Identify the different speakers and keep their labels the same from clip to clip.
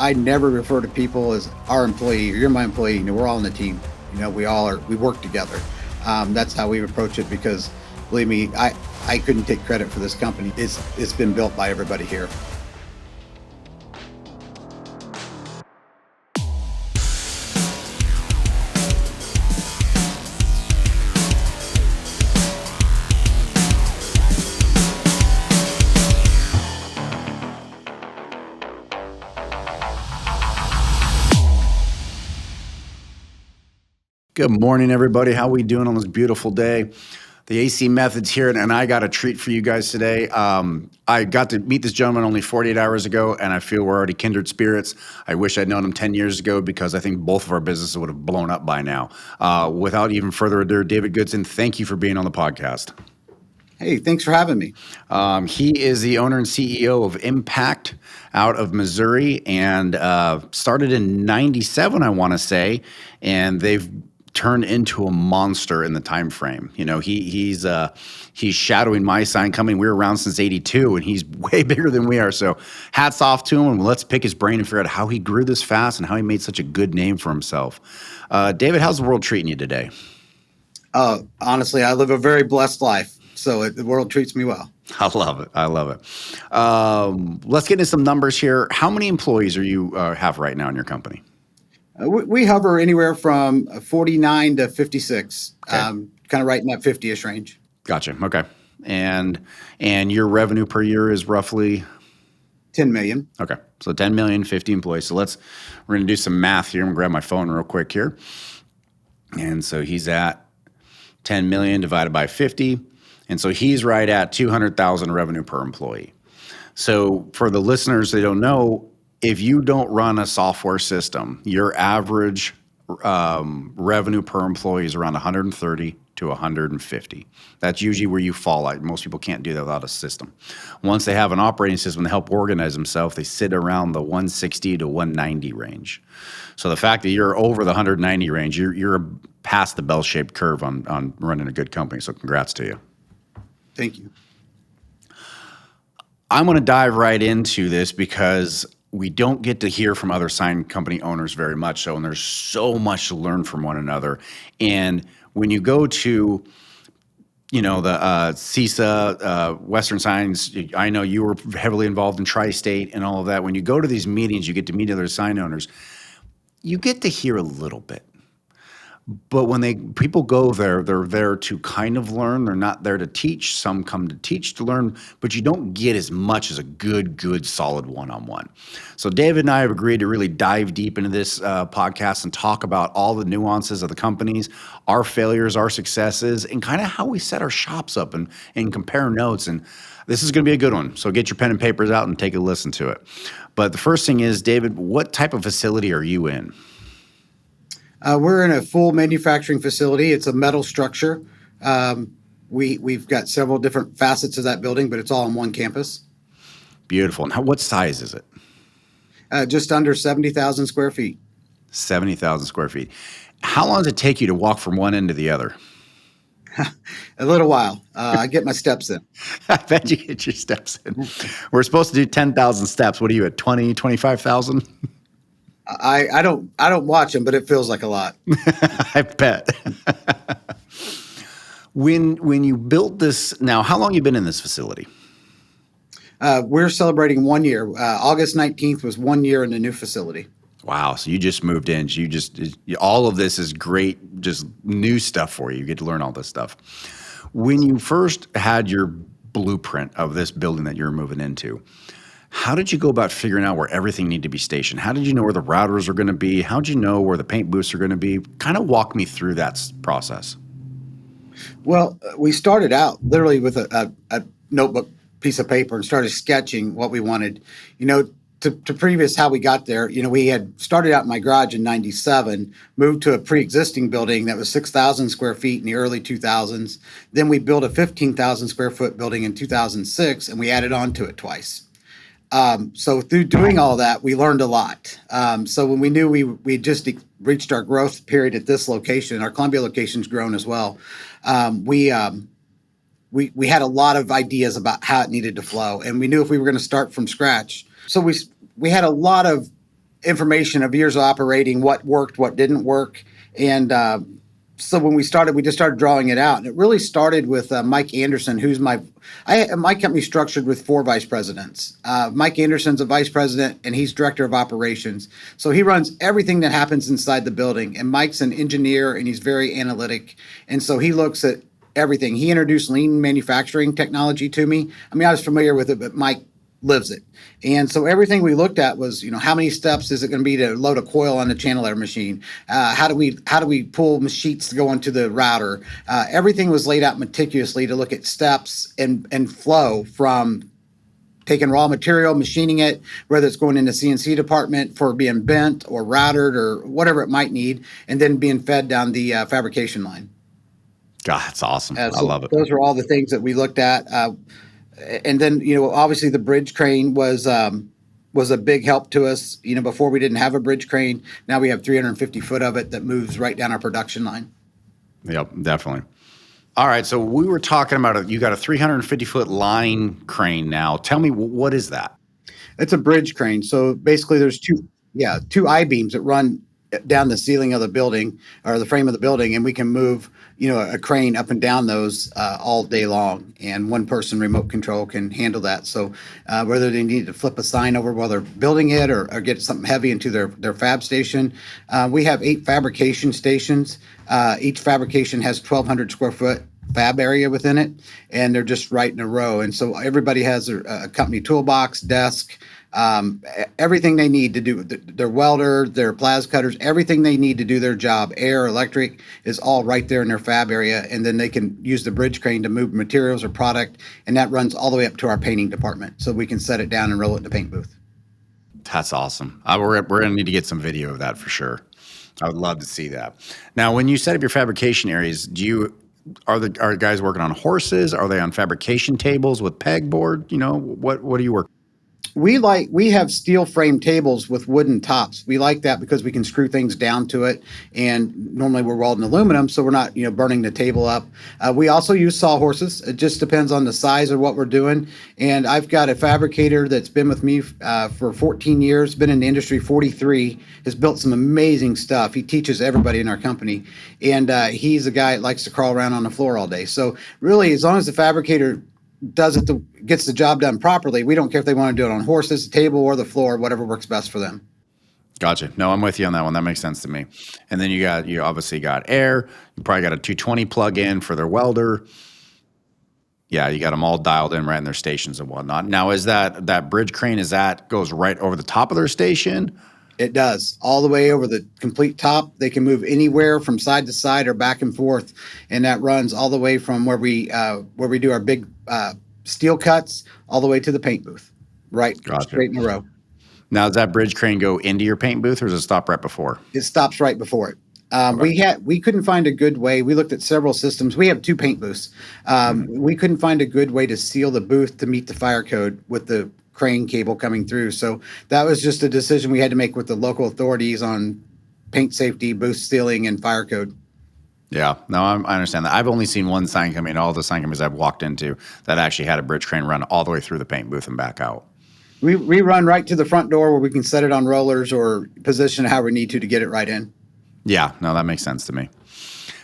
Speaker 1: I never refer to people as our employee or you're my employee. We're all in the team. We work together. That's how we approach it because believe me, I couldn't take credit for this company. It's been built by everybody here.
Speaker 2: Good morning, everybody. How we doing on this beautiful day? The AC Method's here, and I got a treat for you guys today. I got to meet this gentleman only 48 hours ago, and I feel we're already kindred spirits. I wish I'd known him 10 years ago because I think both of our businesses would have blown up by now. Without even further ado, David Goodson, thank you for being on the podcast.
Speaker 1: Hey, thanks for having me.
Speaker 2: He is the owner and CEO of Impact out of Missouri and started in 97, I want to say, and they've turned into a monster in the time frame. He's shadowing my sign coming. We were around since 82 and he's way bigger than we are. So hats off to him, and let's pick his brain and figure out how he grew this fast and how he made such a good name for himself. David, how's the world treating you today?
Speaker 1: Honestly, I live a very blessed life. So the world treats me well.
Speaker 2: I love it. Let's get into some numbers here. How many employees are you have right now in your company?
Speaker 1: We hover anywhere from 49 to 56,
Speaker 2: Okay.
Speaker 1: kind of right in that 50-ish range.
Speaker 2: Gotcha. Okay. And your revenue per year is roughly?
Speaker 1: 10 million.
Speaker 2: Okay. So 10 million, 50 employees. So we're going to do some math here. I'm going to grab my phone real quick here. And so he's at 10 million divided by 50. And so he's right at 200,000 revenue per employee. So for the listeners, they don't know, if you don't run a software system, your average revenue per employee is around 130 to 150. That's usually where you fall at. Most people can't do that without a system. Once they have an operating system to help organize themselves, they sit around the 160 to 190 range. So the fact that you're over the 190 range, you're past the bell-shaped curve on running a good company. So congrats to you.
Speaker 1: Thank you.
Speaker 2: I'm going to dive right into this because we don't get to hear from other sign company owners very much so, and there's so much to learn from one another. And when you go to, the CISA, Western Signs, I know you were heavily involved in Tri-State and all of that. When you go to these meetings, you get to meet other sign owners. You get to hear a little bit. But when people go there, they're there to kind of learn. They're not there to teach. Some come to teach to learn, but you don't get as much as a good, solid one-on-one. So David and I have agreed to really dive deep into this podcast and talk about all the nuances of the companies, our failures, our successes, and kind of how we set our shops up and compare notes. And this is going to be a good one. So get your pen and papers out and take a listen to it. But the first thing is, David, what type of facility are you in?
Speaker 1: We're in a full manufacturing facility. It's a metal structure. We've got several different facets of that building, but it's all on one campus.
Speaker 2: Beautiful. And what size is it?
Speaker 1: Just under 70,000 square feet.
Speaker 2: 70,000 square feet. How long does it take you to walk from one end to the other?
Speaker 1: A little while. I get my steps in.
Speaker 2: I bet you get your steps in. We're supposed to do 10,000 steps. What are you at, 20, 25,000?
Speaker 1: I don't watch them, but it feels like a lot.
Speaker 2: I bet. When you built this, now how long have you been in this facility?
Speaker 1: We're celebrating 1 year. August 19th was 1 year in the new facility.
Speaker 2: Wow. So you just moved in. All of this is great, just new stuff for you. You get to learn all this stuff. When you first had your blueprint of this building that you're moving into, how did you go about figuring out where everything needed to be stationed? How did you know where the routers are going to be? How did you know where the paint booths are going to be? Kind of walk me through that process.
Speaker 1: Well, we started out literally with a notebook piece of paper and started sketching what we wanted. To previous how we got there, we had started out in my garage in 97, moved to a pre-existing building that was 6,000 square feet in the early 2000s. Then we built a 15,000 square foot building in 2006, and we added on to it twice. So through doing all that, we learned a lot. So when we knew we just reached our growth period at this location, our Columbia location's grown as well. We had a lot of ideas about how it needed to flow, and we knew if we were going to start from scratch. So we had a lot of information of years of operating, what worked, what didn't work. And so when we started, we just started drawing it out. And it really started with Mike Anderson, who's my company structured with 4 vice presidents. Mike Anderson's a vice president, and he's director of operations. So he runs everything that happens inside the building. And Mike's an engineer, and he's very analytic. And so he looks at everything. He introduced lean manufacturing technology to me. I mean, I was familiar with it, but Mike lives it. And so everything we looked at was, how many steps is it going to be to load a coil on the channelator machine? How do we pull sheets to go into the router? Everything was laid out meticulously to look at steps and flow from taking raw material, machining it, whether it's going in the CNC department for being bent or routed or whatever it might need, and then being fed down the fabrication line.
Speaker 2: God, that's awesome. I
Speaker 1: So
Speaker 2: love it.
Speaker 1: those were all the things that we looked at. And then, obviously the bridge crane was a big help to us. Before we didn't have a bridge crane. Now we have 350 foot of it that moves right down our production line.
Speaker 2: Yep, definitely. All right, so we were talking about you got a 350-foot line crane now. Tell me, what is that?
Speaker 1: It's a bridge crane. So basically there's two I-beams that run down the ceiling of the building or the frame of the building, and we can move, a crane up and down those all day long. And one person remote control can handle that. So whether they need to flip a sign over while they're building it or get something heavy into their fab station, we have 8 fabrication stations. Each fabrication has 1,200 square foot fab area within it, and they're just right in a row. And so everybody has a company toolbox, desk, everything they need to do, their welder, their plas cutters, everything they need to do their job, air, electric, is all right there in their fab area. And then they can use the bridge crane to move materials or product, and that runs all the way up to our painting department. So we can set it down and roll it in the paint booth.
Speaker 2: That's awesome. We're going to need to get some video of that for sure. I would love to see that. Now, when you set up your fabrication areas, are guys working on horses? Are they on fabrication tables with pegboard? What do you work?
Speaker 1: We have steel frame tables with wooden tops. We like that because we can screw things down to it. And normally we're welding aluminum, so we're not, burning the table up. We also use sawhorses. It just depends on the size of what we're doing. And I've got a fabricator that's been with me for 14 years, been in the industry 43, has built some amazing stuff. He teaches everybody in our company. And he's a guy that likes to crawl around on the floor all day. So really, as long as the fabricator gets the job done properly, we don't care if they want to do it on horses, the table, or the floor, whatever works best for them.
Speaker 2: Gotcha. No, I'm with you on that one. That makes sense to me. And then you obviously got air. You probably got a 220 plug in for their welder. Yeah, you got them all dialed in right in their stations and whatnot. Now, is that bridge crane, goes right over the top of their station?
Speaker 1: It does, all the way over the complete top. They can move anywhere from side to side or back and forth, and that runs all the way from where we do our big steel cuts all the way to the paint booth, right?
Speaker 2: Gotcha.
Speaker 1: Straight in a row.
Speaker 2: Now, does that bridge crane go into your paint booth, or does it stop right before?
Speaker 1: It stops right before it. We couldn't find a good way. We looked at several systems. We have 2 paint booths. We couldn't find a good way to seal the booth to meet the fire code with the crane cable coming through. So that was just a decision we had to make with the local authorities on paint safety, booth sealing, and fire code.
Speaker 2: Yeah, no, I understand that. I've only seen one sign company, and all the sign companies I've walked into that actually had a bridge crane run all the way through the paint booth and back out.
Speaker 1: We run right to the front door where we can set it on rollers or position it how we need to get it right in.
Speaker 2: Yeah, no, that makes sense to me.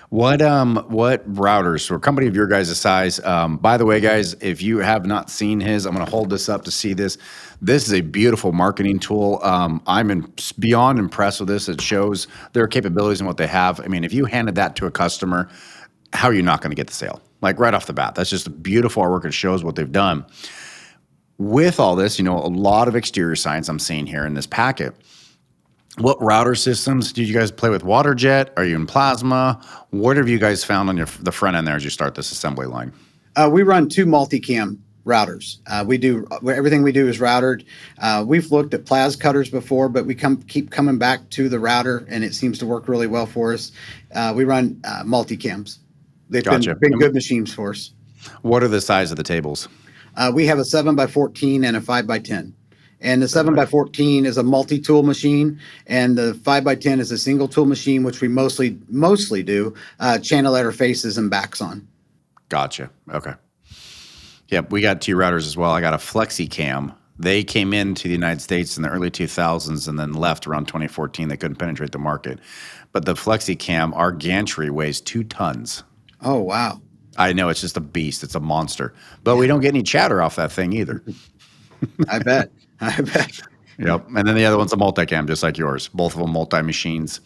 Speaker 2: What routers for a company of your guys' size? By the way, guys, if you have not seen his, I'm going to hold this up to see this. This is a beautiful marketing tool. I'm beyond impressed with this. It shows their capabilities and what they have. I mean, if you handed that to a customer, how are you not going to get the sale? Like right off the bat, that's just a beautiful artwork. It shows what they've done. With all this, a lot of exterior science I'm seeing here in this packet. What router systems do you guys play with? WaterJet? Are you in plasma? What have you guys found on the front end there as you start this assembly line?
Speaker 1: We run 2 multicam routers. Everything we do is routered. We've looked at plas cutters before, but we keep coming back to the router, and it seems to work really well for us. We run multicams. They've been good machines for us.
Speaker 2: What are the size of the tables?
Speaker 1: We have a 7x14 and a 5x10. And the 7x14 is a multi-tool machine, and the 5x10 is a single tool machine, which we mostly do channelator faces and backs on.
Speaker 2: Gotcha. Okay. Yep, we got 2 routers as well. I got a FlexiCam They came into the United States in the early 2000s and then left around 2014. They couldn't penetrate the market. But the FlexiCam, our gantry weighs 2 tons.
Speaker 1: Oh, wow.
Speaker 2: I know it's just a beast. It's a monster. But we
Speaker 1: Yeah,
Speaker 2: don't get any chatter off that thing either.
Speaker 1: I bet. I bet.
Speaker 2: Yep. And then the other one's a multicam, just like yours. Both of them multi-machines.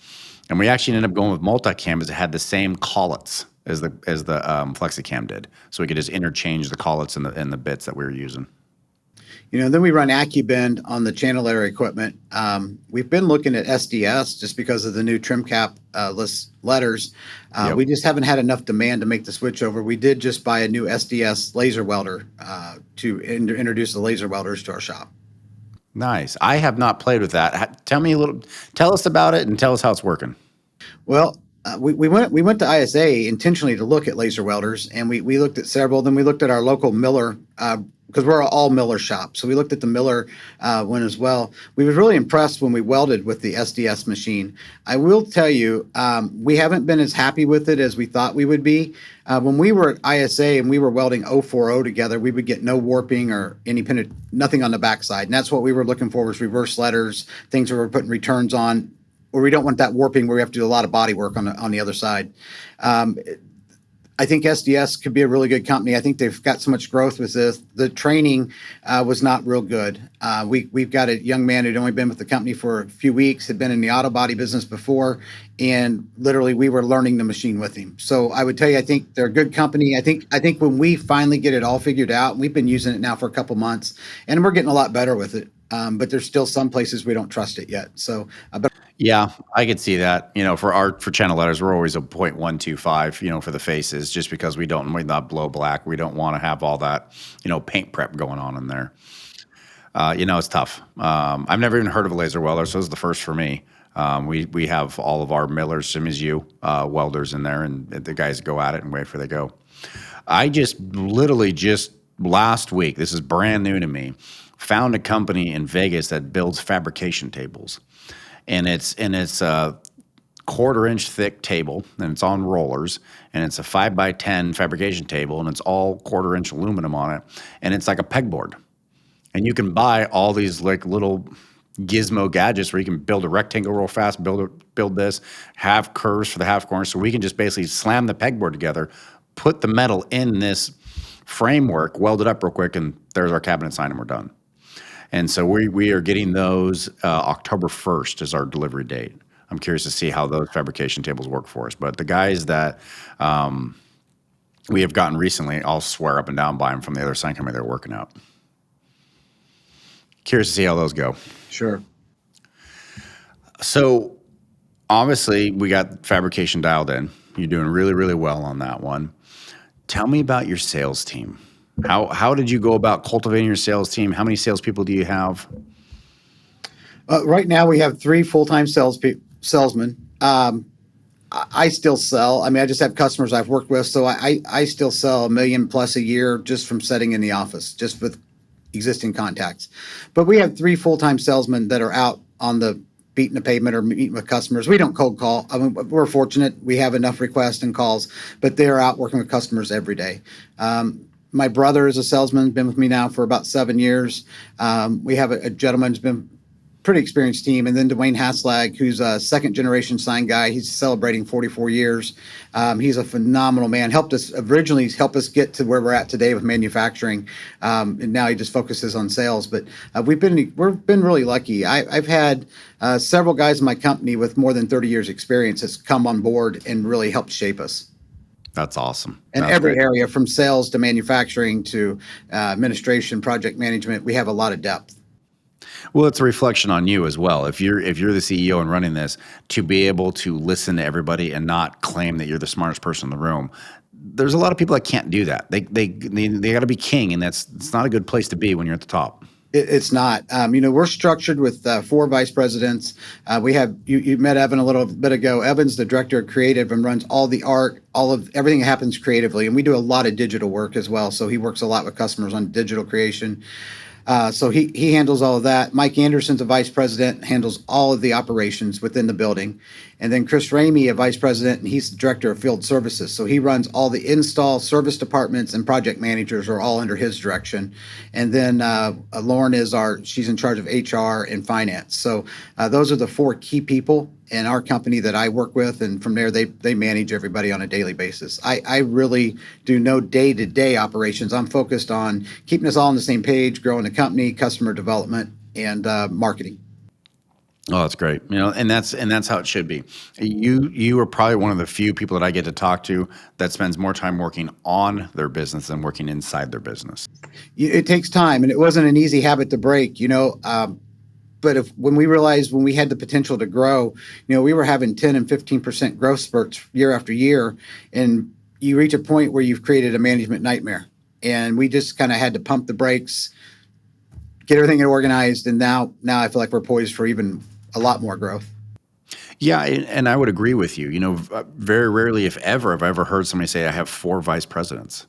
Speaker 2: And we actually ended up going with multicam because it had the same collets as the FlexiCam did. So we could just interchange the collets and the bits that we were using.
Speaker 1: Then we run AccuBend on the channel layer equipment. We've been looking at SDS just because of the new trim cap list letters.
Speaker 2: Yep.
Speaker 1: We just haven't had enough demand to make the switch over. We did just buy a new SDS laser welder to introduce the laser welders to our shop.
Speaker 2: Nice. I have not played with that. Tell us about it and tell us how it's working.
Speaker 1: Well, we went to ISA intentionally to look at laser welders, and we looked at several. Then we looked at our local Miller because we're all Miller shop, so we looked at the Miller one as well. We were really impressed when we welded with the SDS machine. I will tell you, we haven't been as happy with it as we thought we would be. When we were at ISA and we were welding 040 together, we would get no warping or nothing on the backside, and that's what we were looking for was reverse letters, things we were putting returns on, where we don't want that warping where we have to do a lot of body work on the other side. I think SDS could be a really good company. I think they've got so much growth with this. The training was not real good. We've got a young man who'd only been with the company for a few weeks, had been in the auto body business before, and literally we were learning the machine with him. So I would tell you, I think they're a good company. I think when we finally get it all figured out, we've been using it now for a couple months, and we're getting a lot better with it. But there's still some places we don't trust it yet. So,
Speaker 2: Yeah, I could see that. For channel letters, we're always a 0.125, for the faces, just because we not blow black. We don't want to have all that, paint prep going on in there. It's tough. I've never even heard of a laser welder, so this is the first for me. We have all of our Millers, same as you, welders in there, and the guys go at it and wait for they go. I literally just last week, this is brand new to me, found a company in Vegas that builds fabrication tables. And it's a 1/4-inch thick table, and it's on rollers, and it's a 5x10 fabrication table, and it's all 1/4-inch aluminum on it, and it's like a pegboard. And you can buy all these like little gizmo gadgets where you can build a rectangle real fast, build this, have curves for the half corners, so we can just basically slam the pegboard together, put the metal in this framework, weld it up real quick, and there's our cabinet sign, and we're done. And so we are getting those October 1st is our delivery date. I'm curious to see how those fabrication tables work for us. But the guys that we have gotten recently, I'll swear up and down by them from the other sign company they're working out. Curious to see how those go.
Speaker 1: sure.
Speaker 2: So obviously we got fabrication dialed in. You're doing really, really well on that one. Tell me about your sales team. How did you go about cultivating your sales team? How many salespeople do you have?
Speaker 1: Right now we have 3 full-time salesmen. I still sell. I mean, I just have customers I've worked with, so I still sell $1 million plus a year just from sitting in the office, just with existing contacts. But we have 3 full-time salesmen that are out on the beating the pavement or meeting with customers. We don't cold call. I mean, we're fortunate. We have enough requests and calls, but they're out working with customers every day. My brother is a salesman, been with me now for about 7 years. We have a gentleman who's been pretty experienced team. And then Dwayne Haslag, who's a second generation sign guy. He's celebrating 44 years. He's a phenomenal man. Helped us get to where we're at today with manufacturing. And now he just focuses on sales. But we've been really lucky. I've had several guys in my company with more than 30 years experience that's come on board and really helped shape us.
Speaker 2: That's awesome.
Speaker 1: In
Speaker 2: That's
Speaker 1: every
Speaker 2: great.
Speaker 1: area, from sales to manufacturing to administration, project management, we have a lot of depth.
Speaker 2: Well, it's a reflection on you as well. If you're the CEO and running this, to be able to listen to everybody and not claim that you're the smartest person in the room. There's a lot of people that can't do that. They got to be king, and it's not a good place to be when you're at the top.
Speaker 1: It's not. We're structured with 4 vice presidents. We have you met Evan a little bit ago. Evan's the director of creative and runs all the art, all of everything happens creatively, and we do a lot of digital work as well. So he works a lot with customers on digital creation. So he handles all of that. Mike Anderson's a vice president, handles all of the operations within the building. And then Chris Ramey, a vice president, and he's the director of field services. So he runs all the install service departments, and project managers are all under his direction. And then Lauren she's in charge of HR and finance. So those are the four key people in our company that I work with, and from there they manage everybody on a daily basis. I really do no day-to-day operations. I'm focused on keeping us all on the same page, growing the company, customer development, and marketing.
Speaker 2: Oh, that's great. And that's how it should be. You are probably one of the few people that I get to talk to that spends more time working on their business than working inside their business.
Speaker 1: It takes time, and it wasn't an easy habit to break. But when we realized when we had the potential to grow, we were having 10 and 15% growth spurts year after year, and you reach a point where you've created a management nightmare. And we just kind of had to pump the brakes, get everything organized, and now I feel like we're poised for even a lot more growth.
Speaker 2: Yeah, and I would agree with you. Very rarely, if ever, have I ever heard somebody say, I have 4 vice presidents.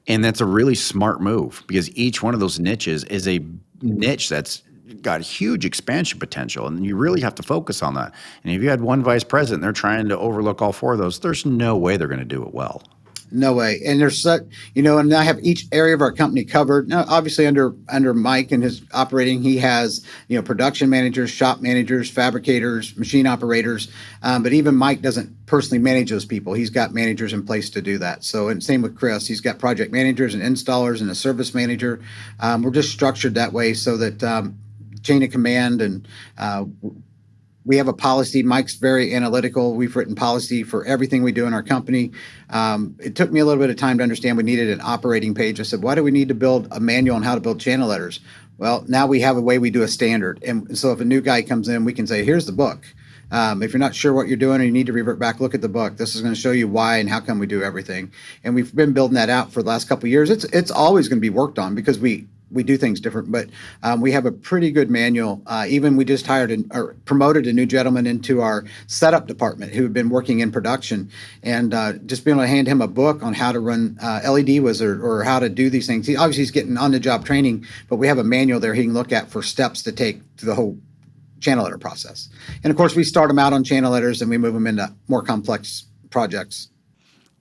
Speaker 2: And that's a really smart move, because each one of those niches is a niche that's got huge expansion potential, and you really have to focus on that. And if you had one vice president, they're trying to overlook all 4 of those, there's no way they're going to do it well.
Speaker 1: No way. And there's such, and I have each area of our company covered. Now, obviously under Mike and his operating, he has, production managers, shop managers, fabricators, machine operators. But even Mike doesn't personally manage those people. He's got managers in place to do that. So, and same with Chris, he's got project managers and installers and a service manager. We're just structured that way so that chain of command, and we have a policy. Mike's very analytical. We've written policy for everything we do in our company. It took me a little bit of time to understand we needed an operating page. I said, why do we need to build a manual on how to build channel letters? Well, now we have a way we do a standard. And so if a new guy comes in, we can say, here's the book. If you're not sure what you're doing or you need to revert back, look at the book. This is going to show you why and how come we do everything. And we've been building that out for the last couple of years. It's always going to be worked on because we do things different, but we have a pretty good manual. Even we just or promoted a new gentleman into our setup department who had been working in production, and just being able to hand him a book on how to run LED Wizard or how to do these things. He's getting on-the-job training, but we have a manual there he can look at for steps to take through the whole channel letter process. And of course, we start them out on channel letters and we move them into more complex projects.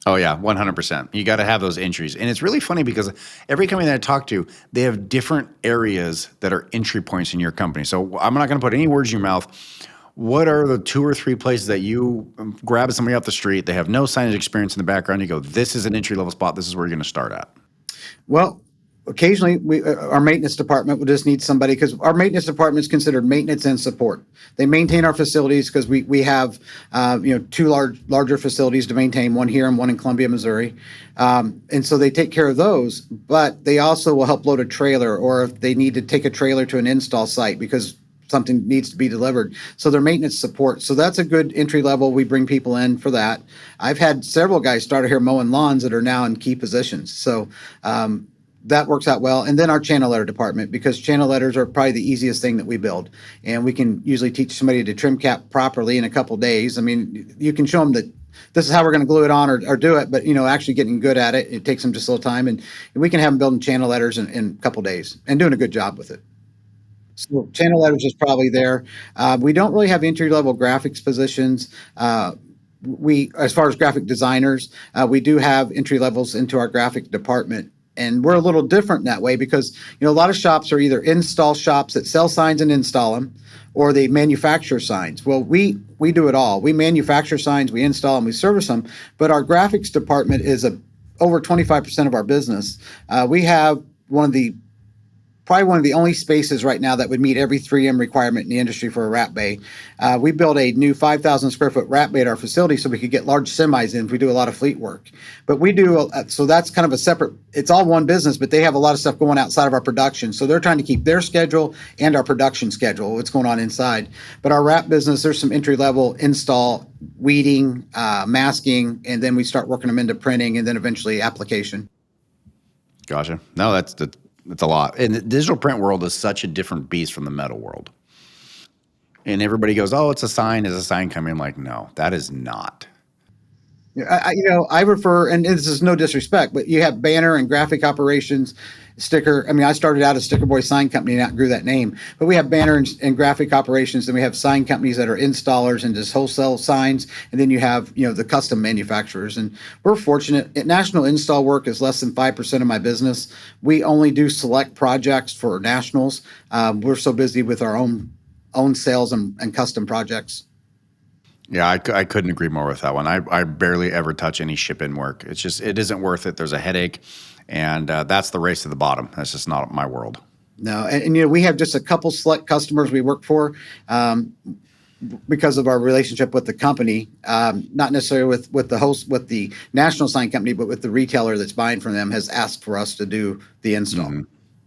Speaker 2: Oh, yeah, 100%. You got to have those entries. And it's really funny because every company that I talk to, they have different areas that are entry points in your company. So I'm not going to put any words in your mouth. What are the 2 or 3 places that you grab somebody off the street, they have no signage experience in the background, you go, this is an entry-level spot, this is where you're going to start at?
Speaker 1: Well, occasionally our maintenance department will just need somebody, because our maintenance department is considered maintenance and support. They maintain our facilities because we have 2 larger facilities to maintain, one here and one in Columbia, Missouri. And so they take care of those, but they also will help load a trailer, or if they need to take a trailer to an install site because something needs to be delivered. So they're maintenance support. So that's a good entry level. We bring people in for that. I've had several guys start here mowing lawns that are now in key positions. So that works out well. And then our channel letter department, because channel letters are probably the easiest thing that we build. And we can usually teach somebody to trim cap properly in a couple days. I mean, you can show them that this is how we're going to glue it on or do it, but actually getting good at it, it takes them just a little time. And we can have them building channel letters in a couple days and doing a good job with it. So channel letters is probably there. We don't really have entry-level graphics positions. As far as graphic designers, we do have entry levels into our graphic department. And we're a little different that way because, a lot of shops are either install shops that sell signs and install them, or they manufacture signs. Well, we do it all. We manufacture signs, we install them, we service them. But our graphics department is over 25% of our business. We have probably one of the only spaces right now that would meet every 3M requirement in the industry for a wrap bay. We built a new 5,000 square foot wrap bay at our facility so we could get large semis in if we do a lot of fleet work. But we do, so that's kind of a separate, it's all one business, but they have a lot of stuff going outside of our production. So they're trying to keep their schedule and our production schedule, what's going on inside. But our wrap business, there's some entry level install, weeding, masking, and then we start working them into printing and then eventually application.
Speaker 2: Gotcha. No, that's a lot. And the digital print world is such a different beast from the metal world. And everybody goes, oh, it's a sign. Is a sign coming? I'm like, no, that is not.
Speaker 1: Yeah, I refer, and this is no disrespect, but you have banner and graphic operations, sticker. I mean, I started out a Sticker Boy sign company and outgrew that name, but we have banner and graphic operations, and we have sign companies that are installers and just wholesale signs, and then you have the custom manufacturers. And we're fortunate. National install work is less than 5% of my business. We only do select projects for nationals. We're so busy with our own sales and custom projects.
Speaker 2: Yeah, I couldn't agree more with that one. I barely ever touch any ship-in work. It's just, it isn't worth it. There's a headache, and that's the race to the bottom. That's just not my world.
Speaker 1: No, and we have just a couple select customers we work for because of our relationship with the company, not necessarily with the host, with the national sign company, but with the retailer that's buying from them has asked for us to do the install.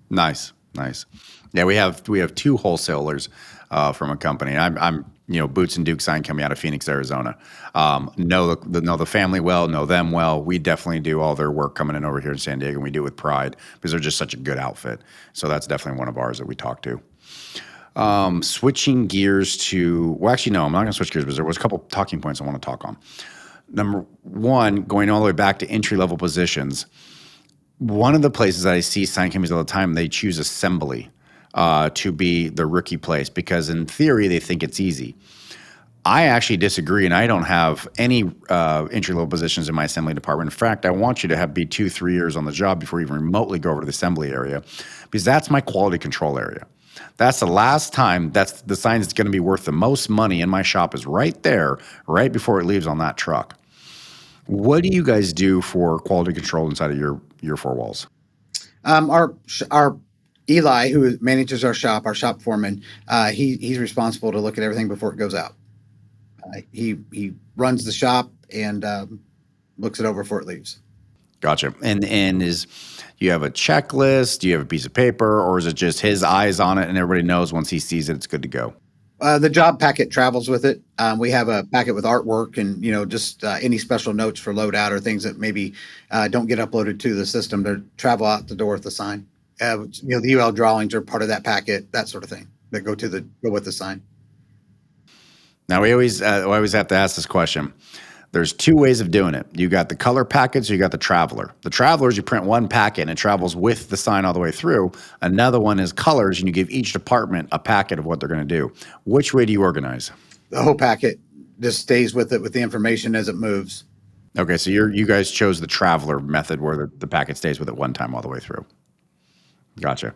Speaker 2: Nice, nice. Yeah, we have two wholesalers from a company. I'm Boots and Duke sign company out of Phoenix, Arizona. Know the family well, know them well. We definitely do all their work coming in over here in San Diego, and we do it with pride because they're just such a good outfit. So that's definitely one of ours that we talk to. Switching gears to, well, actually, no, I'm not going to switch gears, but there was a couple talking points I want to talk on. Number one, going all the way back to entry-level positions, one of the places that I see sign companies all the time, they choose assembly to be the rookie place because in theory, they think it's easy. I actually disagree, and I don't have any entry-level positions in my assembly department. In fact, I want you to be 2-3 years on the job before you even remotely go over to the assembly area because that's my quality control area. That's the last time, that's the sign that's going to be worth the most money in my shop is right there, right before it leaves on that truck. What do you guys do for quality control inside of your four walls?
Speaker 1: Our Eli, who manages our shop foreman, he's responsible to look at everything before it goes out. He runs the shop and looks it over before it leaves.
Speaker 2: Gotcha. And is you have a checklist? Do you have a piece of paper, or is it just his eyes on it and everybody knows once he sees it, it's good to go?
Speaker 1: The job packet travels with it. We have a packet with artwork and just any special notes for loadout or things that maybe don't get uploaded to the system to travel out the door with the sign. The UL drawings are part of that packet, that sort of thing that go with the sign.
Speaker 2: Now we always have to ask this question. There's two ways of doing it. You got the color packets, or you got the traveler. The travelers, you print one packet and it travels with the sign all the way through. Another one is colors, and you give each department a packet of what they're going to do. Which way do you organize?
Speaker 1: The whole packet just stays with it with the information as it moves.
Speaker 2: Okay, so you guys chose the traveler method where the packet stays with it one time all the way through. Gotcha.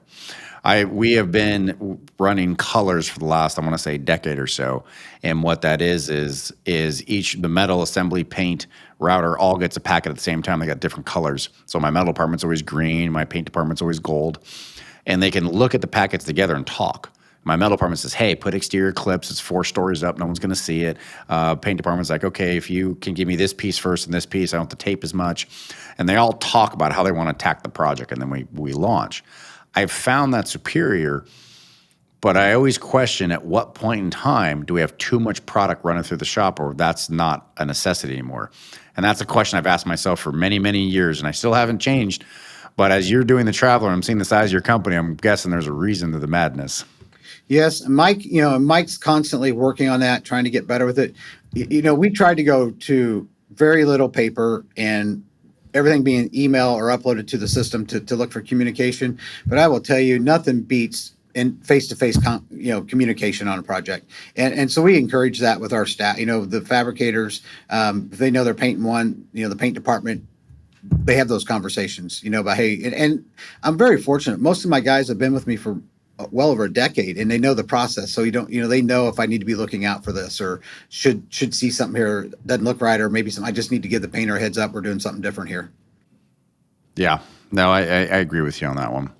Speaker 2: We have been running colors for the last, I want to say, decade or so, and what that is the metal assembly, paint, router all gets a packet at the same time. They got different colors. So my metal department's always green, my paint department's always gold, and they can look at the packets together and talk. My metal department says, "Hey, put exterior clips. It's 4 stories up. No one's going to see it." Paint department's like, "Okay, if you can give me this piece first and this piece, I don't have to tape as much." And they all talk about how they want to attack the project, and then we launch. I've found that superior, but I always question at what point in time do we have too much product running through the shop, or that's not a necessity anymore? And that's a question I've asked myself for many, many years, and I still haven't changed. But as you're doing the traveler, I'm seeing the size of your company, I'm guessing there's a reason to the madness.
Speaker 1: Yes, Mike's constantly working on that, trying to get better with it. We tried to go to very little paper and everything being email or uploaded to the system to look for communication. But I will tell you, nothing beats in face-to-face communication on a project. And so we encourage that with our staff. The fabricators, if they know they're painting one, the paint department, they have those conversations, about, hey, and I'm very fortunate. Most of my guys have been with me for well over a decade, and they know the process. So they know if I need to be looking out for this or should see something here doesn't look right, or maybe I just need to give the painter a heads up. We're doing something different here.
Speaker 2: Yeah, no, I agree with you on that one.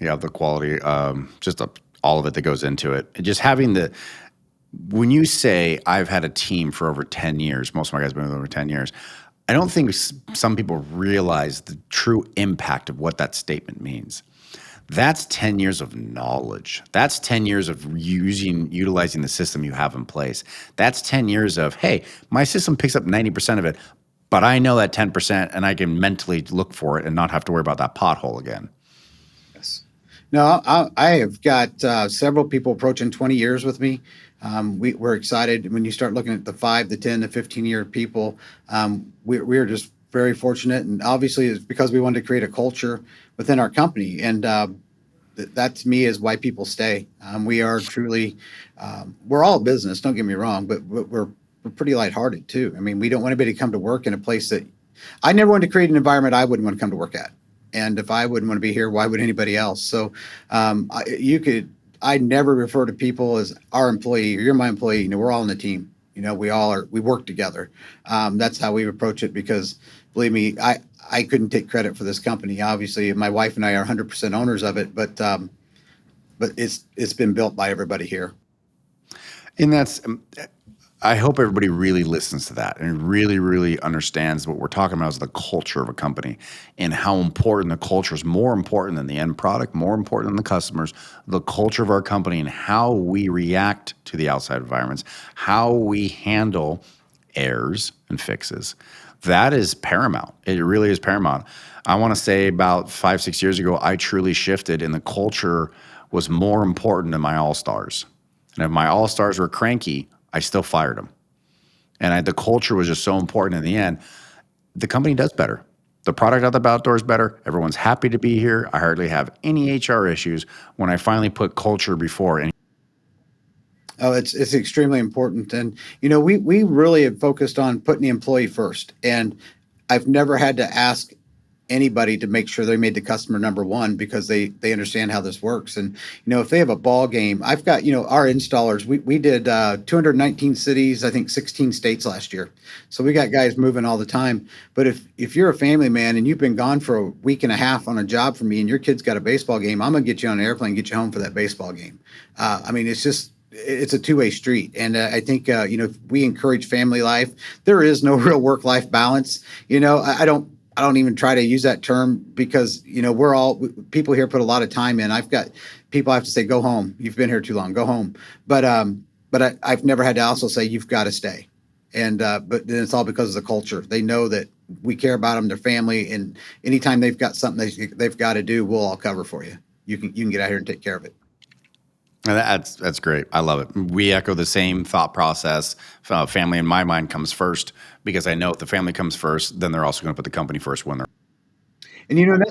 Speaker 2: Yeah, the quality, all of it that goes into it. And just having when you say I've had a team for over 10 years, most of my guys have been with over 10 years, I don't think some people realize the true impact of what that statement means. That's 10 years of knowledge. That's 10 years of utilizing the system you have in place. That's 10 years of, hey, my system picks up 90% of it, but I know that 10% and I can mentally look for it and not have to worry about that pothole again.
Speaker 1: Yes. No, I have got several people approaching 20 years with me. We're excited when you start looking at the 5, the 10, the 15-year people. We are just very fortunate, and obviously it's because we wanted to create a culture within our company, and that to me is why people stay. We are truly, we're all business. Don't get me wrong, but we're pretty lighthearted too. I mean, we don't want anybody to come to work in a place that I never wanted to create an environment I wouldn't want to come to work at. And if I wouldn't want to be here, why would anybody else? So I never refer to people as our employee or you're my employee. We're all in the team. We all are, we work together. That's how we approach it because believe me, I couldn't take credit for this company. Obviously, my wife and I are 100% owners of it, but it's been built by everybody here.
Speaker 2: And I hope everybody really listens to that and really, really understands what we're talking about is the culture of a company and how important the culture is, more important than the end product, more important than the customers, the culture of our company and how we react to the outside environments, how we handle errors and fixes. That is paramount. It really is paramount. I want to say about 5, 6 years ago, I truly shifted and the culture was more important than my all-stars. And if my all-stars were cranky, I still fired them. And the culture was just so important in the end. The company does better. The product out the outdoor is better. Everyone's happy to be here. I hardly have any HR issues when I finally put culture before any.
Speaker 1: Oh, it's extremely important, and we really have focused on putting the employee first. And I've never had to ask anybody to make sure they made the customer number one because they understand how this works. And if they have a ball game, I've got our installers. We did 219 cities, I think 16 states last year. So we got guys moving all the time. But if you're a family man and you've been gone for a week and a half on a job for me, and your kid's got a baseball game, I'm gonna get you on an airplane, get you home for that baseball game. I mean, it's a two-way street. And I think, if we encourage family life, there is no real work-life balance. I don't even try to use that term because, people here put a lot of time in. I've got people I have to say, go home. You've been here too long, go home. But I've never had to also say, you've got to stay. And, but then it's all because of the culture. They know that we care about them, their family, and anytime they've got something they've got to do, we'll all cover for you. You can get out here and take care of it.
Speaker 2: That's great. I love it. We echo the same thought process. Family in my mind comes first because I know if the family comes first, then they're also going to put the company first when they're.
Speaker 1: And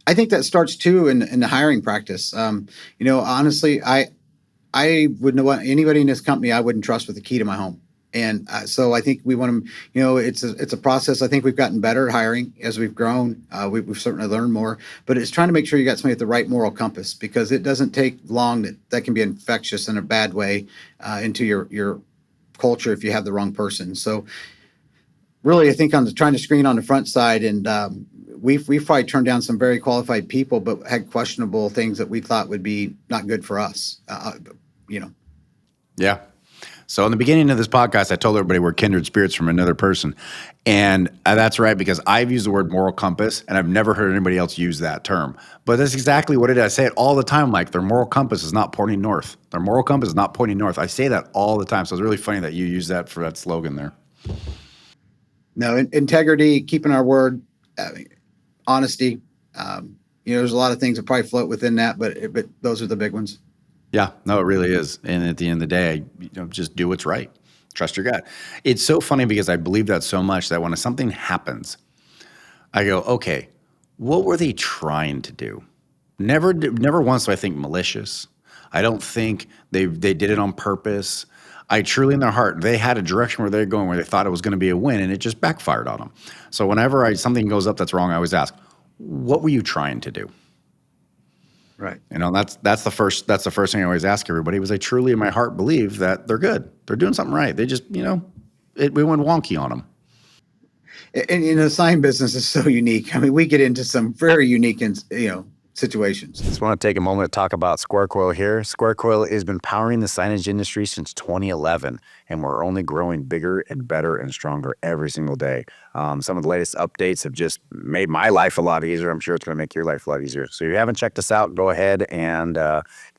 Speaker 1: I think that starts too in the hiring practice. Honestly, I wouldn't want anybody in this company I wouldn't trust with the key to my home. And so I think we want to, it's a process. I think we've gotten better at hiring as we've grown. We've certainly learned more, but it's trying to make sure you got somebody with the right moral compass because it doesn't take long that can be infectious in a bad way into your culture if you have the wrong person. So really, I think on trying to screen on the front side, and we've probably turned down some very qualified people, but had questionable things that we thought would be not good for us.
Speaker 2: Yeah. So in the beginning of this podcast, I told everybody we're kindred spirits from another person. And that's right, because I've used the word moral compass, and I've never heard anybody else use that term. But that's exactly what it is. I say it all the time, like their moral compass is not pointing north. Their moral compass is not pointing north. I say that all the time. So it's really funny that you use that for that slogan there.
Speaker 1: No, integrity, keeping our word, honesty. There's a lot of things that probably float within that, but those are the big ones.
Speaker 2: Yeah, no, it really is. And at the end of the day, just do what's right. Trust your gut. It's so funny because I believe that so much that when something happens, I go, okay, what were they trying to do? Never once do I think malicious. I don't think they did it on purpose. I truly, in their heart, they had a direction where they're going, where they thought it was going to be a win, and it just backfired on them. So whenever something goes up that's wrong, I always ask, what were you trying to do?
Speaker 1: Right.
Speaker 2: That's the first thing I always ask everybody was I truly in my heart believe that they're good. They're doing something right. They just, we went wonky on them.
Speaker 1: And the sign business is so unique. I mean, we get into some very unique, situations.
Speaker 3: Just want to take a moment to talk about Square Coil here. Square Coil has been powering the signage industry since 2011, and we're only growing bigger and better and stronger every single day. Some of the latest updates have just made my life a lot easier. I'm sure it's going to make your life a lot easier. So if you haven't checked us out, go ahead and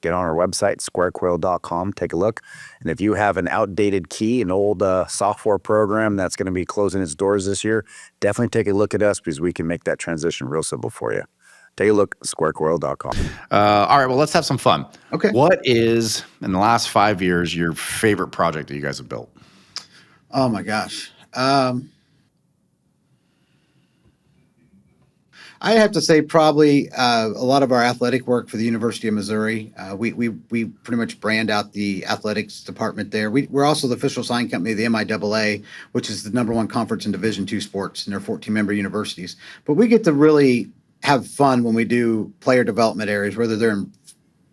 Speaker 3: get on our website, squarecoil.com. Take a look. And if you have an outdated key, an old software program that's going to be closing its doors this year, definitely take a look at us because we can make that transition real simple for you. Take a look at squarecoil.com.
Speaker 2: All right, well, let's have some fun.
Speaker 1: Okay.
Speaker 2: What is, in the last 5 years, your favorite project that you guys have built?
Speaker 1: Oh my gosh. I have to say probably a lot of our athletic work for the University of Missouri. We pretty much brand out the athletics department there. We're also the official sign company of the MIAA, which is the number one conference in Division II sports, and they're 14-member universities. But we get to really have fun when we do player development areas, whether they're in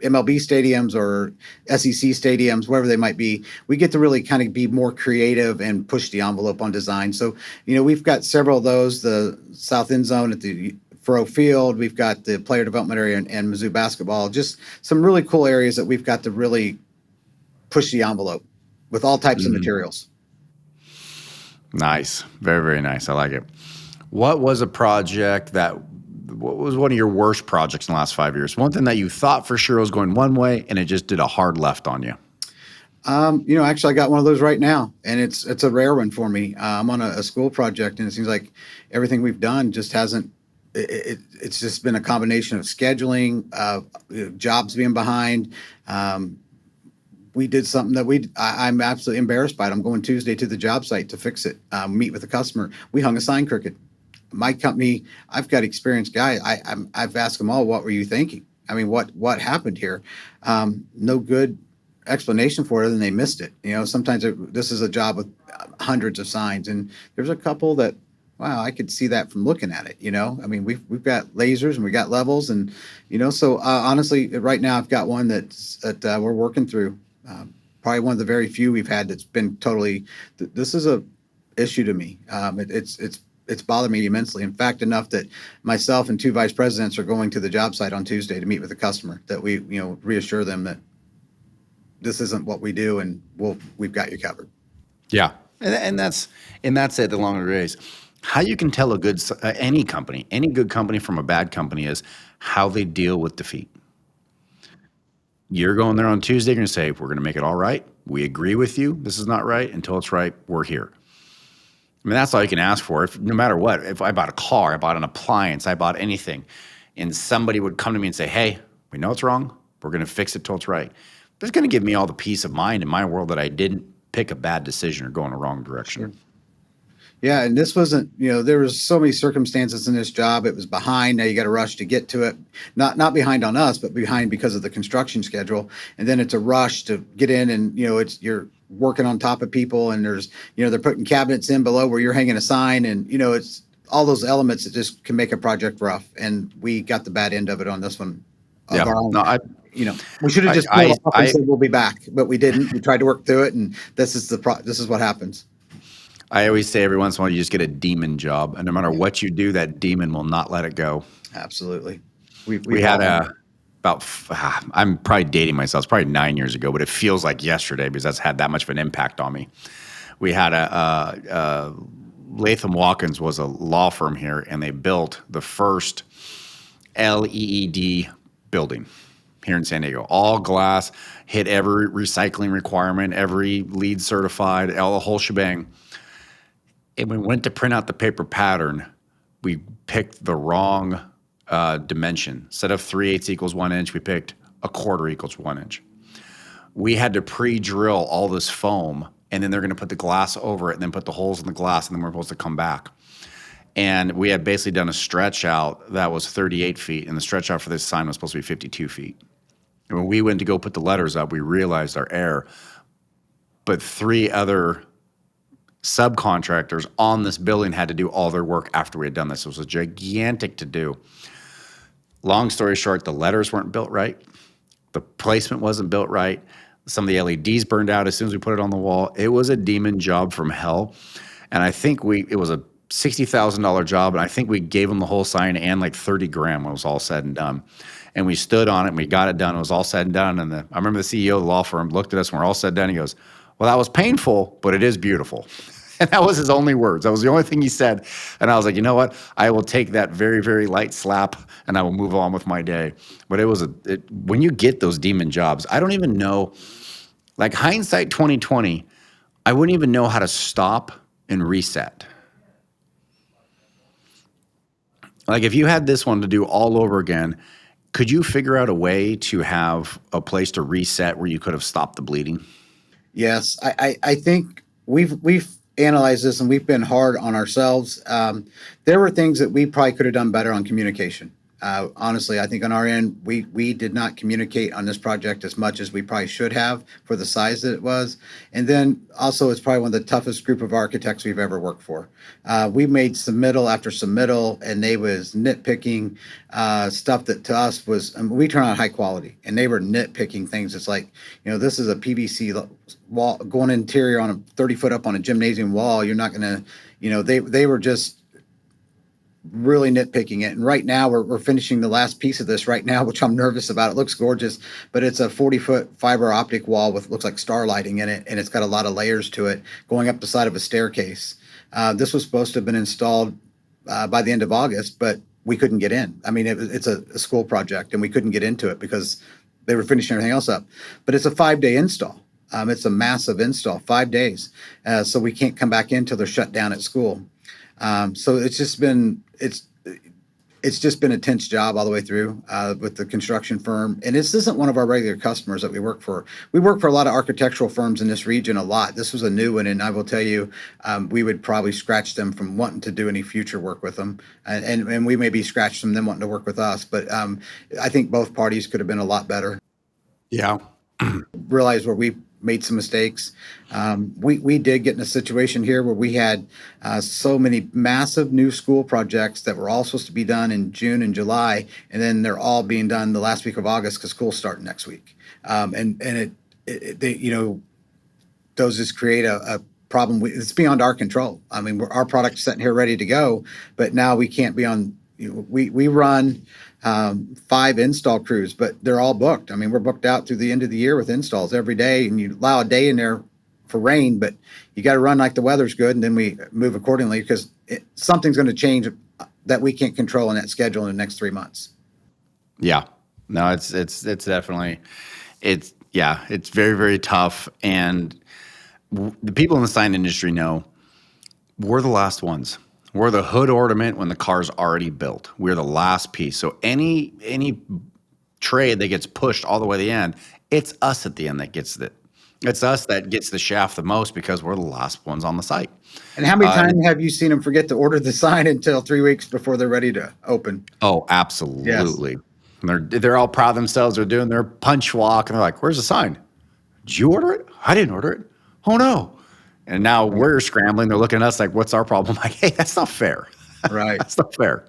Speaker 1: MLB stadiums or SEC stadiums, wherever they might be. We get to really kind of be more creative and push the envelope on design. So, we've got several of those, the South End Zone at the Furrow Field. We've got the player development area and Mizzou basketball. Just some really cool areas that we've got to really push the envelope with all types of materials.
Speaker 2: Nice. Very, very nice. I like it. What was what was one of your worst projects in the last 5 years? One thing that you thought for sure was going one way and it just did a hard left on you.
Speaker 1: Actually, I got one of those right now, and it's a rare one for me. I'm on a school project, and it seems like everything we've done just hasn't. It's just been a combination of scheduling, jobs being behind. We did something that I'm absolutely embarrassed by it. I'm going Tuesday to the job site to fix it, meet with the customer. We hung a sign crooked. My company, I've got experienced guys. I've asked them all, what were you thinking? I mean, what happened here? No good explanation for it, and they missed it. Sometimes this is a job with hundreds of signs, and there's a couple that, wow, I could see that from looking at it. I mean, we've got lasers and we got levels, and so honestly, right now I've got one that we're working through. Probably one of the very few we've had that's been totally. This is a issue to me. It's bothered me immensely. In fact, enough that myself and two vice presidents are going to the job site on Tuesday to meet with the customer. That we reassure them that this isn't what we do, and we've got you covered.
Speaker 2: Yeah, and that's it. The longer it is, how you can tell any good company from a bad company is how they deal with defeat. You're going there on Tuesday, you're going to say, we're going to make it all right. We agree with you. This is not right. Until it's right, we're here. I mean, that's all you can ask for. No matter what, if I bought a car, I bought an appliance, I bought anything, and somebody would come to me and say, hey, we know it's wrong. We're going to fix it till it's right. That's going to give me all the peace of mind in my world that I didn't pick a bad decision or go in the wrong direction.
Speaker 1: Sure. Yeah, and this wasn't, there was so many circumstances in this job. It was behind. Now you got to rush to get to it. Not behind on us, but behind because of the construction schedule. And then it's a rush to get in, and you're working on top of people, and there's they're putting cabinets in below where you're hanging a sign, and it's all those elements that just can make a project rough. And we got the bad end of it on this one.
Speaker 2: Yeah, no,
Speaker 1: we should have just pulled off and said we'll be back, but we didn't. We tried to work through it, and this is what happens.
Speaker 2: I always say every once in a while you just get a demon job, and no matter what you do, that demon will not let it go.
Speaker 1: Absolutely.
Speaker 2: We had I'm probably dating myself. It's probably 9 years ago, but it feels like yesterday because that's had that much of an impact on me. We had Latham Watkins was a law firm here, and they built the first LEED building here in San Diego. All glass, hit every recycling requirement, every LEED certified, the whole shebang. And we went to print out the paper pattern. We picked the wrong dimension. Instead of 3/8 equals 1 inch, we picked 1/4 equals 1 inch. We had to pre-drill all this foam, and then they're going to put the glass over it and then put the holes in the glass, and then we're supposed to come back. And we had basically done a stretch out that was 38 feet, and the stretch out for this sign was supposed to be 52 feet. And when we went to go put the letters up, we realized our error. But 3 other subcontractors on this building had to do all their work after we had done this. It was a gigantic to do. Long story short, the letters weren't built right. The placement wasn't built right. Some of the LEDs burned out as soon as we put it on the wall. It was a demon job from hell. And I think it was a $60,000 job, and I think we gave them the whole sign and like 30 grand when it was all said and done. And we stood on it, and we got it done. It was all said and done. And I remember the CEO of the law firm looked at us when we're all said and done. He goes, well, that was painful, but it is beautiful. And that was his only words. That was the only thing he said. And I was like, you know what? I will take that very, very light slap, and I will move on with my day. But when you get those demon jobs, I don't even know, like hindsight 2020, I wouldn't even know how to stop and reset. Like if you had this one to do all over again, could you figure out a way to have a place to reset where you could have stopped the bleeding?
Speaker 1: Yes, I think we've analyzed this and we've been hard on ourselves. There were things that we probably could have done better on communication. Honestly, I think on our end, we did not communicate on this project as much as we probably should have for the size that it was. And then also, it's probably one of the toughest group of architects we've ever worked for. We made submittal after submittal, and they was nitpicking stuff that to us was, I mean, we turn out high quality, and they were nitpicking things. It's like, this is a PVC wall going interior on a 30 foot up on a gymnasium wall. You're not going to, they were just really nitpicking it. And right now we're finishing the last piece of this right now, which I'm nervous about. It looks gorgeous, but it's a 40-foot fiber optic wall with looks like star lighting in it, and it's got a lot of layers to it going up the side of a staircase. This was supposed to have been installed by the end of August, but we couldn't get in. I mean, it's a school project, and we couldn't get into it because they were finishing everything else up. But it's a 5-day install. It's a massive install, 5 days. So we can't come back in until they're shut down at school. So it's just been a tense job all the way through with the construction firm. And this isn't one of our regular customers that we work for. We work for a lot of architectural firms in this region a lot. This was a new one, and I will tell you, we would probably scratch them from wanting to do any future work with them, and we maybe scratch from them wanting to work with us. But I think both parties could have been a lot better.
Speaker 2: Yeah.
Speaker 1: Realize where we made some mistakes. We did get in a situation here where we had so many massive new school projects that were all supposed to be done in June and July, and then they're all being done the last week of August because school's starting next week. And those just create a problem. It's beyond our control. I mean, our product's sitting here ready to go, but now we can't be on. We run 5 install crews, but they're all booked. I mean, we're booked out through the end of the year with installs every day, and you allow a day in there for rain, but you got to run like the weather's good, and then we move accordingly because something's going to change that we can't control in that schedule in the next 3 months.
Speaker 2: Yeah. No, it's definitely, it's very, very tough. And the people in the sign industry know we're the last ones. We're the hood ornament when the car's already built. We're the last piece. So any trade that gets pushed all the way to the end, it's us at the end that gets it. It's us that gets the shaft the most because we're the last ones on the site.
Speaker 1: And how many times have you seen them forget to order the sign until 3 weeks before they're ready to open?
Speaker 2: Oh, absolutely. Yes. They're all proud of themselves. They're doing their punch walk, and they're like, "Where's the sign? Did you order it? I didn't order it. Oh no!" And now we're scrambling. They're looking at us like, "What's our problem?" Like, hey, that's not fair.
Speaker 1: Right.
Speaker 2: That's not fair.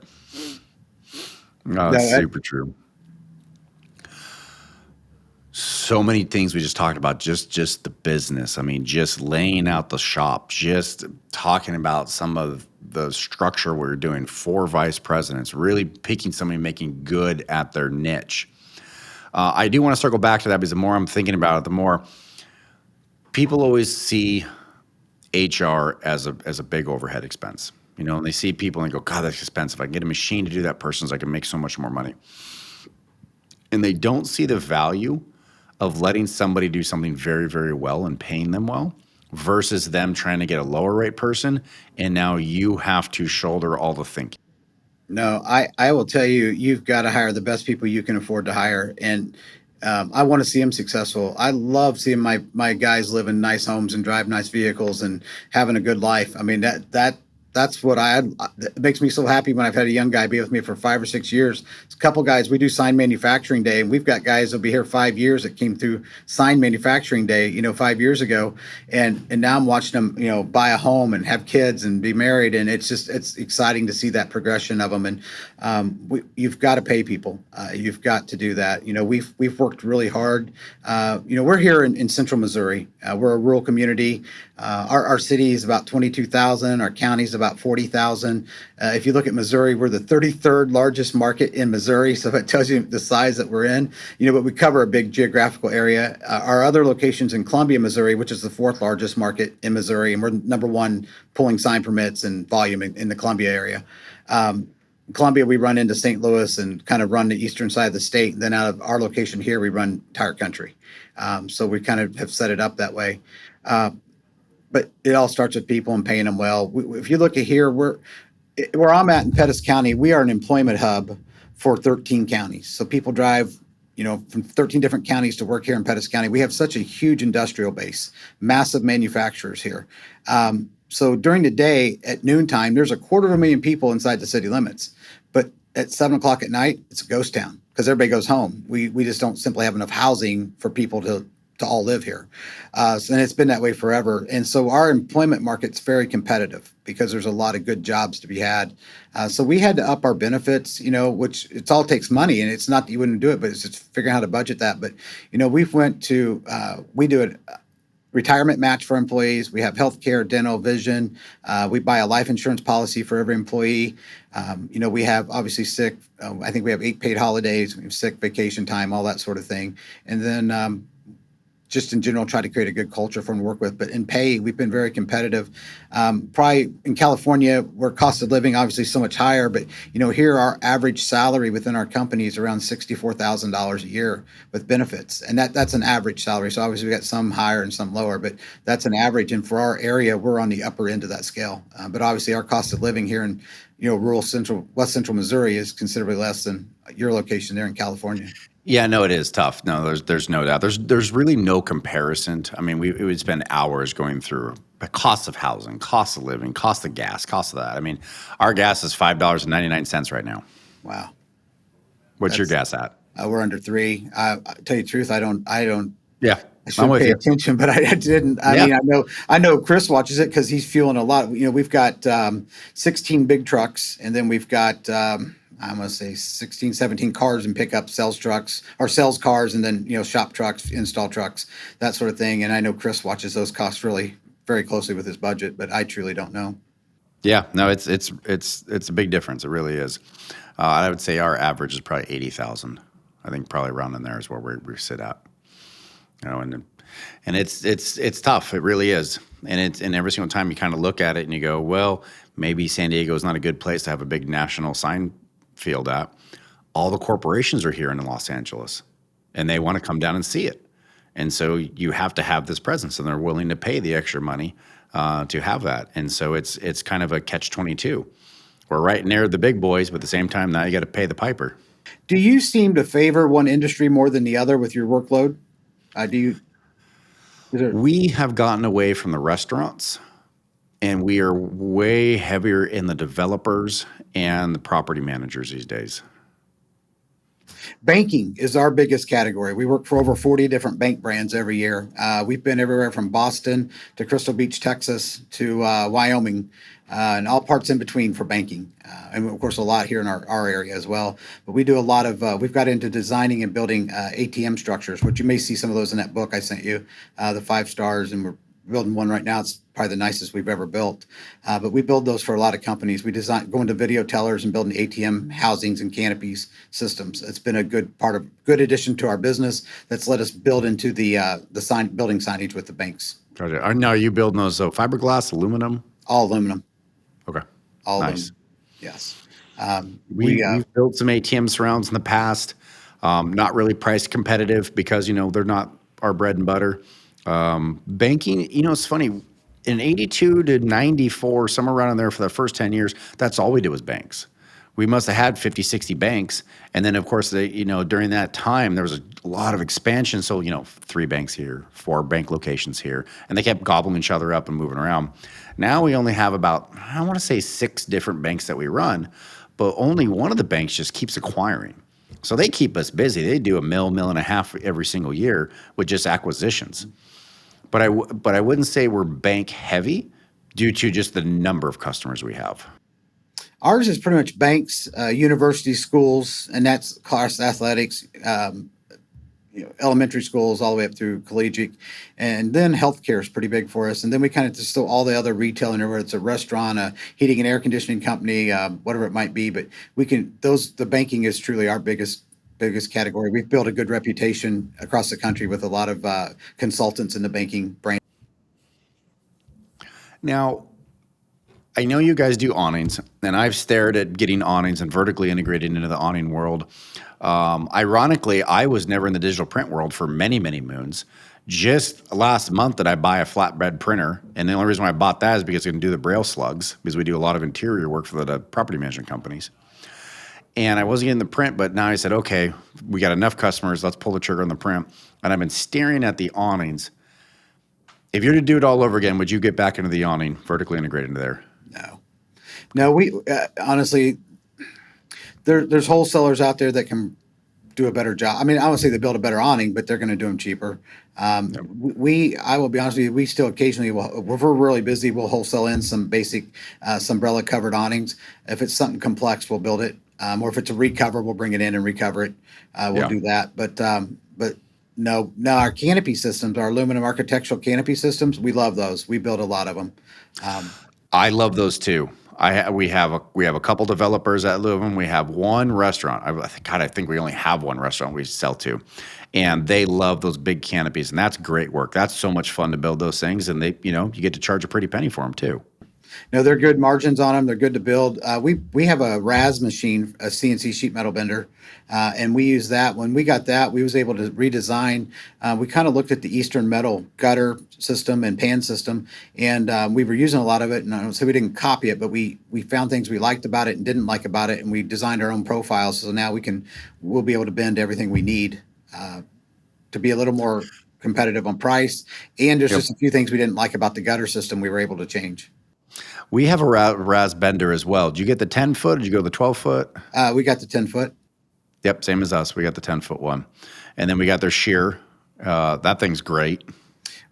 Speaker 2: No, it's super true. So many things we just talked about, just the business. I mean, just laying out the shop, just talking about some of the structure we're doing, 4 vice presidents, really picking somebody making good at their niche. I do want to circle back to that because the more I'm thinking about it, the more people always see HR as a big overhead expense. And they see people and they go, "God, that's expensive. I can get a machine to do that person's. I can make so much more money." And they don't see the value of letting somebody do something very, very well and paying them well versus them trying to get a lower rate person. And now you have to shoulder all the thinking.
Speaker 1: No, I will tell you, you've got to hire the best people you can afford to hire. And I want to see them successful. I love seeing my guys live in nice homes and drive nice vehicles and having a good life. I mean, that's what it makes me so happy when I've had a young guy be with me for 5 or 6 years. It's a couple guys, we do sign manufacturing day, and we've got guys that'll be here 5 years that came through sign manufacturing day, 5 years ago. And now I'm watching them, buy a home and have kids and be married. And it's exciting to see that progression of them. And you've got to pay people. You've got to do that. We've worked really hard. We're here in central Missouri. We're a rural community. Our city is about 22,000. Our county is about 40,000. If you look at Missouri, we're the 33rd largest market in Missouri. So that tells you the size that we're in, but we cover a big geographical area. Our other locations in Columbia, Missouri, which is the 4th largest market in Missouri. And we're number 1 pulling sign permits and volume in the Columbia area. Columbia, we run into St. Louis and kind of run the eastern side of the state. And then out of our location here, we run entire country. So we kind of have set it up that way. But it all starts with people and paying them well. If you look at here, Where I'm at in Pettis County, we are an employment hub for 13 counties. So people drive, from 13 different counties to work here in Pettis County. We have such a huge industrial base, massive manufacturers here. So during the day at noontime, there's 250,000 people inside the city limits. But at 7 o'clock at night, it's a ghost town because everybody goes home. We just don't simply have enough housing for people to all live here. And it's been that way forever. And so our employment market's very competitive because there's a lot of good jobs to be had. So we had to up our benefits, which it all takes money, and it's not that you wouldn't do it, but it's just figuring out how to budget that. But, we do a retirement match for employees. We have healthcare, dental, vision. We buy a life insurance policy for every employee. We have obviously sick. I think we have 8 paid holidays. We have sick, vacation time, all that sort of thing. And then just in general, try to create a good culture for them to work with. But in pay, we've been very competitive. Probably in California, where cost of living obviously so much higher, but here our average salary within our company is around $64,000 a year with benefits, and that's an average salary. So obviously we got some higher and some lower, but that's an average. And for our area, we're on the upper end of that scale. But obviously our cost of living here in rural West Central Missouri is considerably less than your location there in California.
Speaker 2: Yeah, no, it is tough. No, there's no doubt. There's really no comparison. I mean, we would spend hours going through the cost of housing, cost of living, cost of gas, cost of that. I mean, our gas is $5.99 right now.
Speaker 1: Wow.
Speaker 2: What's your gas at?
Speaker 1: We're under 3. I tell you the truth, I don't.
Speaker 2: Yeah,
Speaker 1: I should pay attention, but I didn't. I mean, I know Chris watches it because he's fueling a lot. We've got 16 big trucks, and then we've got I'm going to say 16, 17 cars and pickup, sales trucks or sales cars, and then shop trucks, install trucks, that sort of thing. And I know Chris watches those costs really very closely with his budget, but I truly don't know.
Speaker 2: Yeah, no, it's a big difference. It really is. I would say our average is probably 80,000. I think probably around in there is where we sit at. And it's tough. It really is. And every single time you kind of look at it and you go, well, maybe San Diego is not a good place to have a big national sign field at. All the corporations are here in Los Angeles, and they want to come down and see it. And so you have to have this presence, and they're willing to pay the extra money to have that. And so it's kind of a catch-22. We're right near the big boys, but at the same time, now you got to pay the piper.
Speaker 1: Do you seem to favor one industry more than the other with your workload?
Speaker 2: We have gotten away from the restaurants, and we are way heavier in the developers and the property managers these days.
Speaker 1: Banking is our biggest category. We work for over 40 different bank brands every year. We've been everywhere from Boston to Crystal Beach, Texas to Wyoming, and all parts in between for banking. And of course, a lot here in our area as well. But we do a lot of, we've got into designing and building ATM structures, which you may see some of those in that book I sent you, the 5 stars, and we're building one right now. It's probably the nicest we've ever built. But we build those for a lot of companies. We design going to video tellers and building ATM housings and canopies systems. It's been a good addition to our business that's let us build into the building signage with the banks.
Speaker 2: Gotcha. Now, are you building those fiberglass, aluminum?
Speaker 1: All aluminum.
Speaker 2: Okay.
Speaker 1: All
Speaker 2: nice.
Speaker 1: aluminum. Yes.
Speaker 2: We've built some ATM surrounds in the past. Not really price competitive because they're not our bread and butter. Banking, it's funny, in 82 to 94, somewhere around in there for the first 10 years, that's all we did was banks. We must have had 50, 60 banks. And then, of course, during that time, there was a lot of expansion. So, 3 banks here, 4 bank locations here, and they kept gobbling each other up and moving around. Now we only have about, I want to say 6 different banks that we run, but only one of the banks just keeps acquiring. So they keep us busy. They do $1.5 million every single year with just acquisitions. But I wouldn't say we're bank heavy due to just the number of customers we have.
Speaker 1: Ours is pretty much banks, university schools, and that's class athletics, elementary schools all the way up through collegiate. And then healthcare is pretty big for us. And then we kind of just all the other retail, and whether it's a restaurant, a heating and air conditioning company, whatever it might be. But the banking is truly our biggest category. We've built a good reputation across the country with a lot of consultants in the banking branch.
Speaker 2: Now, I know you guys do awnings, and I've stared at getting awnings and vertically integrated into the awning world. Ironically, I was never in the digital print world for many, many moons. Just last month did I buy a flatbed printer, and the only reason why I bought that is because it can do the braille slugs, because we do a lot of interior work for the property management companies. And I wasn't getting the print, but now I said, okay, we got enough customers, let's pull the trigger on the print. And I've been staring at the awnings. If you were to do it all over again, would you get back into the awning, vertically integrated into there?
Speaker 1: No, we honestly, there's wholesalers out there that can do a better job. I mean, I would say they build a better awning, but they're going to do them cheaper. I will be honest with you, we still occasionally will, if we're really busy, we'll wholesale in some basic umbrella covered awnings. If it's something complex, we'll build it. Or if it's a recover, we'll bring it in and recover it. We'll do that. But no, our canopy systems, our aluminum architectural canopy systems, we love those. We build a lot of them.
Speaker 2: I love those too. We have a couple developers that live in them. We have one restaurant. I think we only have one restaurant we sell to, and they love those big canopies, and that's great work. That's so much fun to build those things, and you get to charge a pretty penny for them too.
Speaker 1: No, they're good margins on them. They're good to build. We have a RAS machine, a CNC sheet metal bender, and we use that. When we got that, we was able to redesign. We kind of looked at the Eastern Metal gutter system and pan system, and we were using a lot of it. And I don't say we didn't copy it, but we found things we liked about it and didn't like about it, and we designed our own profiles. So now we'll be able to bend everything we need to be a little more competitive on price. And there's just a few things we didn't like about the gutter system we were able to change.
Speaker 2: We have a RAS bender as well. Did you get the 10-foot? Did you go the 12-foot?
Speaker 1: We got the 10-foot.
Speaker 2: Yep, same as us. We got the 10-foot one. And then we got their shear. That thing's great.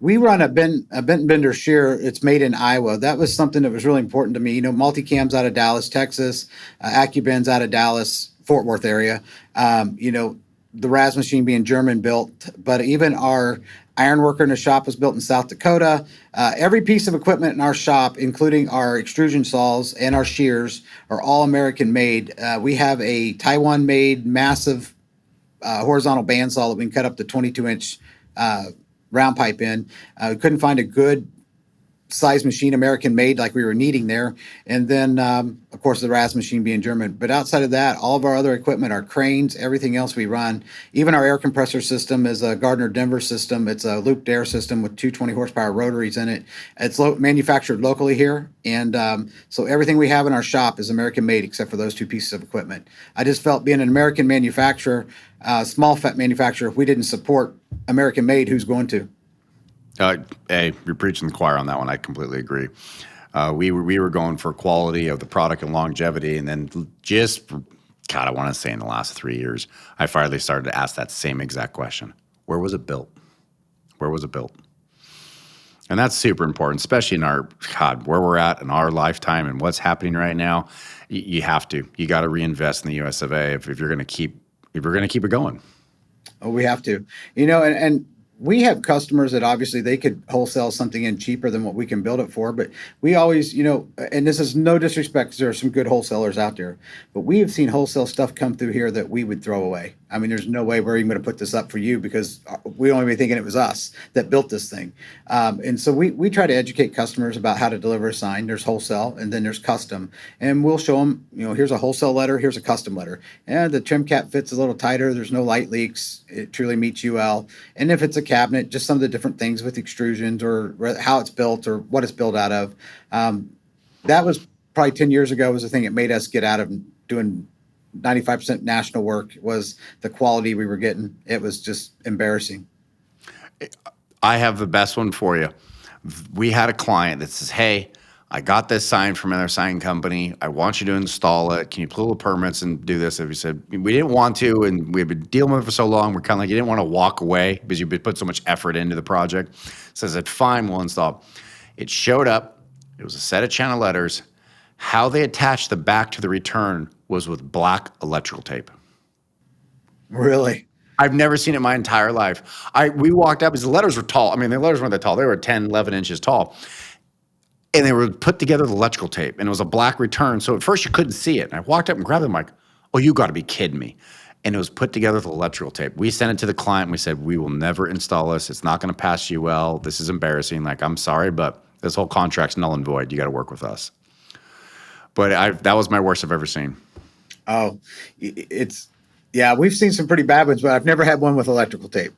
Speaker 1: We run a Benton Bender shear. It's made in Iowa. That was something that was really important to me. Multicam's out of Dallas, Texas. AccuBend's out of Dallas, Fort Worth area. The RAS machine being German built, but even our ironworker in the shop was built in South Dakota. Every piece of equipment in our shop, including our extrusion saws and our shears, are all American made. We have a Taiwan made massive horizontal bandsaw that we can cut up to 22-inch round pipe in. We couldn't find a good size machine American made like we were needing there. And then, of course, the RAS machine being German. But outside of that, all of our other equipment, our cranes, everything else we run, even our air compressor system is a Gardner Denver system. It's a looped air system with 220 horsepower rotaries in it. It's manufactured locally here. And so everything we have in our shop is American made except for those two pieces of equipment. I just felt being an American manufacturer, small fat manufacturer, if we didn't support American made, who's going to?
Speaker 2: Hey, you're preaching the choir on that one. I completely agree. We were going for quality of the product and longevity, and then I want to say in the last 3 years, I finally started to ask that same exact question. Where was it built? Where was it built? And that's super important, especially in where we're at in our lifetime and what's happening right now. You have to. You got to reinvest in the US of A if you're going to keep it going.
Speaker 1: Oh, we have to. And we have customers that obviously they could wholesale something in cheaper than what we can build it for, but we always, and this is no disrespect because there are some good wholesalers out there, but we have seen wholesale stuff come through here that we would throw away. I mean, there's no way we're even going to put this up for you because we don't even be thinking it was us that built this thing. And so we try to educate customers about how to deliver a sign. There's wholesale and then there's custom. And we'll show them, here's a wholesale letter, here's a custom letter. And the trim cap fits a little tighter. There's no light leaks. It truly meets UL. And if it's a cabinet, just some of the different things with extrusions or how it's built or what it's built out of. That was probably 10 years ago was the thing that made us get out of doing 95% national work was the quality we were getting. It was just embarrassing.
Speaker 2: I have the best one for you. We had a client that says, hey, I got this sign from another sign company. I want you to install it. Can you pull the permits and do this? And we said, we didn't want to, and we've been dealing with it for so long. We're kind of like, you didn't want to walk away because you put so much effort into the project. So I said, fine, we'll install. It showed up. It was a set of channel letters. How they attached the back to the return was with black electrical tape.
Speaker 1: Really?
Speaker 2: I've never seen it in my entire life. We walked up because the letters were tall. I mean, the letters weren't that tall. They were 10, 11 inches tall. And they were put together with electrical tape. And it was a black return. So at first you couldn't see it. And I walked up and grabbed it. I'm like, oh, you got to be kidding me. And it was put together with electrical tape. We sent it to the client. And we said, we will never install this. It's not going to pass UL. This is embarrassing. Like, I'm sorry, but this whole contract's null and void. You got to work with us. But that was my worst I've ever seen.
Speaker 1: Oh, we've seen some pretty bad ones, but I've never had one with electrical tape.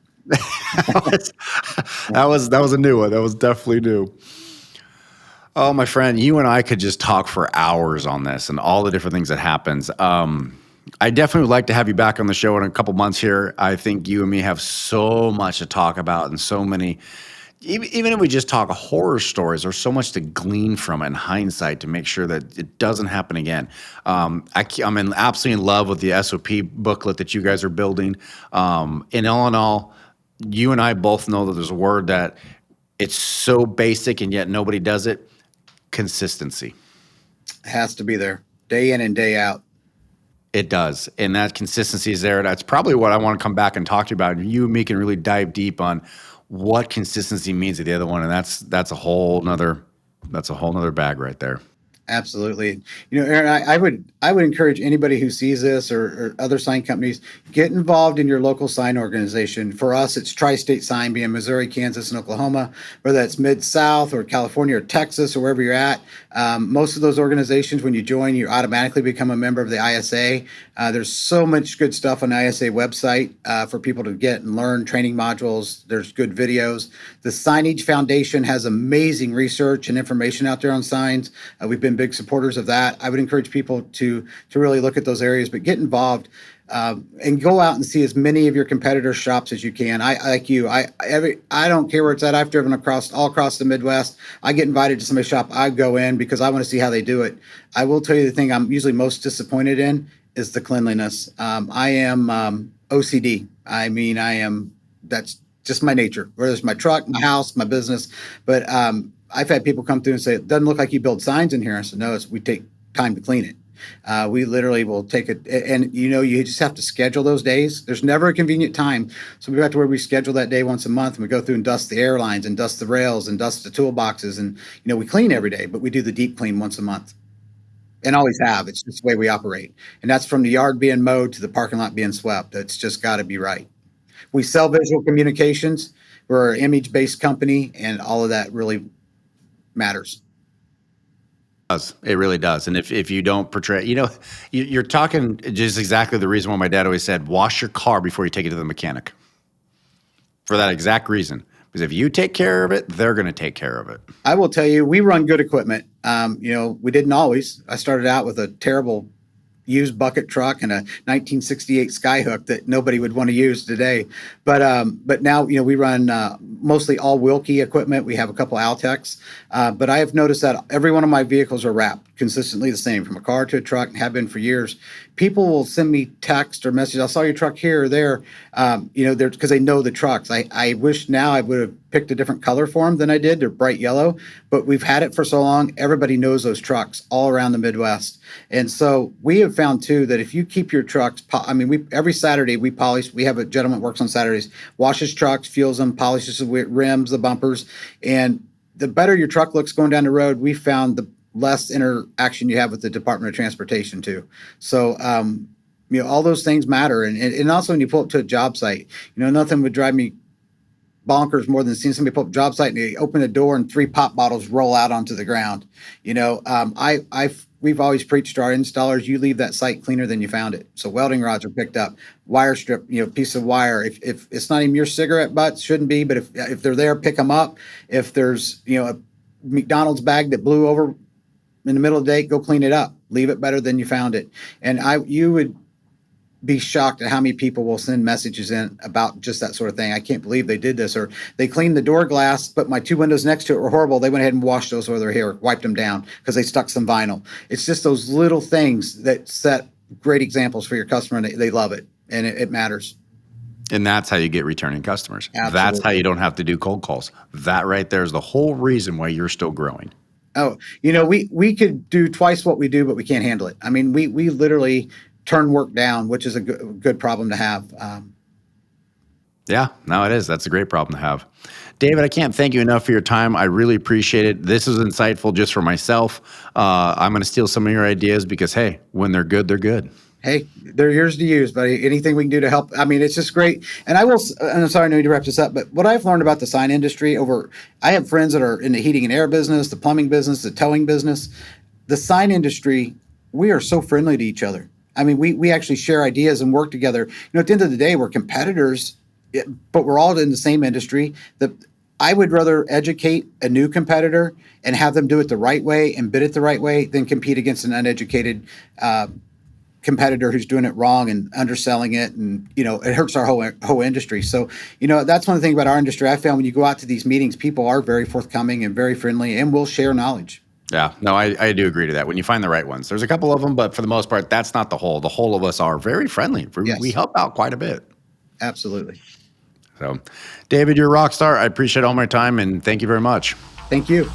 Speaker 2: That was a new one. That was definitely new. Oh, my friend, you and I could just talk for hours on this and all the different things that happens. I definitely would like to have you back on the show in a couple months here. I think you and me have so much to talk about and so many. Even if we just talk horror stories, there's so much to glean from it in hindsight to make sure that it doesn't happen again. I'm absolutely in love with the SOP booklet that you guys are building. And all in all, you and I both know that there's a word that it's so basic and yet nobody does it. Consistency.
Speaker 1: It has to be there day in and day out.
Speaker 2: It does. And that consistency is there. That's probably what I want to come back and talk to you about. You and me can really dive deep on what consistency means to the other one. And that's a whole nother bag right there.
Speaker 1: Absolutely. Aaron, I would encourage anybody who sees this or other sign companies, get involved in your local sign organization. For us, it's Tri-State Sign, being Missouri, Kansas, and Oklahoma, whether that's Mid-South or California or Texas or wherever you're at. Most of those organizations, when you join, you automatically become a member of the ISA. There's so much good stuff on the ISA website for people to get and learn, training modules. There's good videos. The Signage Foundation has amazing research and information out there on signs. We've been big supporters of that. I would encourage people to really look at those areas, but get involved and go out and see as many of your competitors' shops as you can. I like you. I don't care where it's at. I've driven all across the Midwest. I get invited to somebody's shop. I go in because I want to see how they do it. I will tell you the thing I'm usually most disappointed in is the cleanliness. I am OCD. That's just my nature, whether it's my truck, my house, my business. But I've had people come through and say, it doesn't look like you build signs in here. I said, no, we take time to clean it. We literally will take it. And, you just have to schedule those days. There's never a convenient time. So we got to where we schedule that day once a month, and we go through and dust the airlines and dust the rails and dust the toolboxes. And, we clean every day, but we do the deep clean once a month. And always have. It's just the way we operate. And that's from the yard being mowed to the parking lot being swept. It's just got to be right. We sell visual communications. We're an image-based company, and all of that really matters.
Speaker 2: It really does. And if you don't portray, you're talking just exactly the reason why my dad always said, wash your car before you take it to the mechanic. For that exact reason. Because if you take care of it, they're going to take care of it.
Speaker 1: I will tell you, we run good equipment. We didn't always. I started out with a terrible used bucket truck and a 1968 Skyhook that nobody would want to use today. But now, we run mostly all Wilkie equipment. We have a couple Altecs. But I have noticed that every one of my vehicles are wrapped consistently the same, from a car to a truck, and have been for years. People will send me text or message, I saw your truck here or there, because they know the trucks. I wish now I would have picked a different color for them than I did. They're bright yellow, but we've had it for so long. Everybody knows those trucks all around the Midwest. And so we have found too that if you keep your trucks, every Saturday we polish. We have a gentleman that works on Saturdays, washes trucks, fuels them, polishes the rims, the bumpers, and the better your truck looks going down the road, we found the less interaction you have with the Department of Transportation too. So, all those things matter. And also when you pull up to a job site, nothing would drive me bonkers more than seeing somebody pull up a job site and they open the door and 3 pop bottles roll out onto the ground. We've always preached to our installers, you leave that site cleaner than you found it. So welding rods are picked up, wire strip, piece of wire. If it's not even your cigarette butts, shouldn't be, but if they're there, pick them up. If there's, a McDonald's bag that blew over in the middle of the day, go clean it up. Leave it better than you found it. And you would be shocked at how many people will send messages in about just that sort of thing. I can't believe they did this, or they cleaned the door glass, but my 2 windows next to it were horrible. They went ahead and washed those over their hair, wiped them down because they stuck some vinyl. It's just those little things that set great examples for your customer, and they love it, and it matters.
Speaker 2: And that's how you get returning customers.
Speaker 1: Absolutely.
Speaker 2: That's how you don't have to do cold calls. That right there is the whole reason why you're still growing.
Speaker 1: Oh, we could do twice what we do, but we can't handle it. We literally turn work down, which is a good problem to have.
Speaker 2: Yeah, no, it is. That's a great problem to have. David, I can't thank you enough for your time. I really appreciate it. This is insightful just for myself. I'm going to steal some of your ideas because, hey, when they're good, they're good.
Speaker 1: Hey, they're yours to use, buddy. Anything we can do to help. It's just great. And I'm sorry, I need to wrap this up, but what I've learned about the sign industry I have friends that are in the heating and air business, the plumbing business, the towing business, the sign industry. We are so friendly to each other. We actually share ideas and work together. At the end of the day, we're competitors, but we're all in the same industry. I would rather educate a new competitor and have them do it the right way and bid it the right way than compete against an uneducated competitor who's doing it wrong and underselling it, and it hurts our whole industry. So that's one thing about our industry. I found when you go out to these meetings, people are very forthcoming and very friendly, and will share knowledge.
Speaker 2: Yeah, no, I do agree to that. When you find the right ones, there's a couple of them, but for the most part, that's not the whole. The whole of us are very friendly. We
Speaker 1: Yes,
Speaker 2: help out quite a bit.
Speaker 1: absolutely.
Speaker 2: So, David, you're a rock star. I appreciate all my time, and thank you very much.
Speaker 1: Thank you.